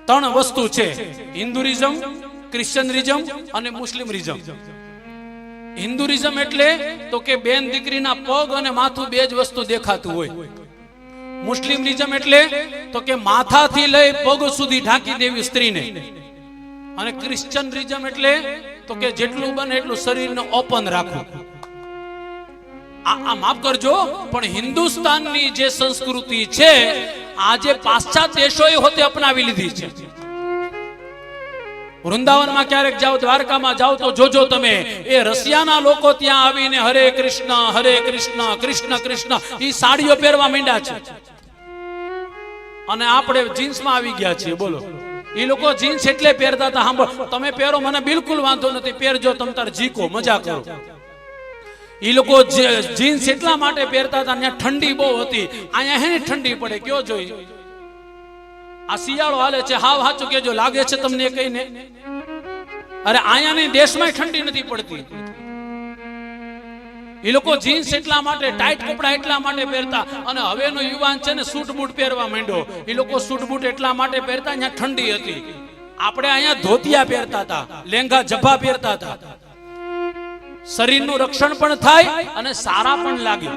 ત્રણ વસ્તુ છે, હિન્દુઇઝમ, ક્રિશ્ચનરિઝમ અને મુસ્લિમરિઝમ. હિન્દુઇઝમ એટલે તો કે બેન દીકરીના પગ અને માથું બે જ વસ્તુ દેખાતું હોય. મુસ્લિમરિઝમ એટલે તો કે માથાથી લઈ પગ સુધી ઢાંકી દેવી સ્ત્રીને. અને ક્રિશ્ચનરિઝમ એટલે તો કે જેટલું બને એટલું શરીરને ઓપન રાખવું. આ માફ કરજો, પણ હિન્દુસ્તાનની જે સંસ્કૃતિ છે આજે પાશ્ચાત્ય દેશોએ હોતે અપનાવી લીધી છે. વૃંદાવનમાં ક્યારેક જાઓ, દ્વારકામાં જાઓ તો જોજો તમે, એ રશિયાના લોકો ત્યાં આવીને હરે કૃષ્ણ કૃષ્ણ કૃષ્ણ એ સાડીઓ પહેરવા માંડ્યા છે. અને આપણે જીન્સમાં આવી ગયા છીએ. બોલો, એ લોકો જીન્સ એટલે પહેરતા હતા. સાંભળો, તમે પહેરો મને બિલકુલ વાંધો નથી, પહેરજો તમ તાર જીકો, મજા કરો. એ લોકો જીન્સ એટલા માટે પહેરતા હતા, ત્યાં ઠંડી બહુ હતી. અહીંયા હે ને ઠંડી પડે, કયો જોઈ આ શિયાળો હાલે છે, હાવ હાચું કેજો, લાગે છે તમને કઈને? અરે અહીંયાની દેશમાં ઠંડી નથી પડતી. એ લોકો જીન્સ એટલા માટે, ટાઈટ કપડા એટલા માટે પહેરતા. અને હવેનો યુવાન છે ને સૂટ બૂટ પહેરવા માંડ્યો. એ લોકો સૂટ બૂટ એટલા માટે પહેરતા, અહીંયા ઠંડી હતી. આપણે અહીંયા ધોતિયા પહેરતા હતા, લેંગા જભા પહેરતા હતા. શરીરનું રક્ષણ પણ થાય અને સારા પણ લાગે.